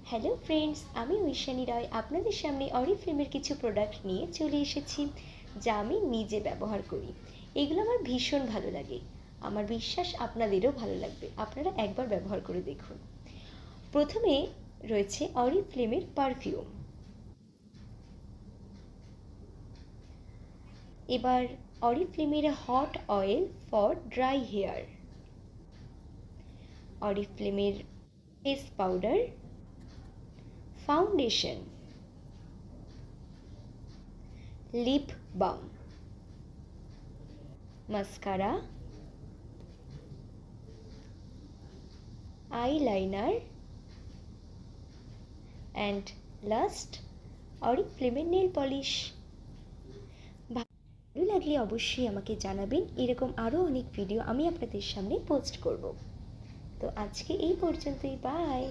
Hello friends, আমি ঐশানী রয় আপনাদের সামনে অরিফ্লেমের কিছু প্রোডাক্ট নিয়ে চলে এসেছি, যা আমি নিজে ব্যবহার করি। এগুলো আমার ভীষণ ভালো লাগে। আমার বিশ্বাস আপনাদেরও ভালো লাগবে। আপনারা একবার ব্যবহার করে দেখুন। প্রথমে রয়েছে অরিফ্লেমের পারফিউম। এবার অরিফ্লেমের hot oil for dry hair, অরিফ্লেমের face powder, foundation, lip balm, mascara, eyeliner and last অরিফ্লেমের নেল পলিশ। ভালো লাগলে অবশ্যই আমাকে জানাবেন। এরকম আরও অনেক ভিডিও আমি আপনাদের সামনে পোস্ট করব। তো আজকে এই পর্যন্তই, বাই।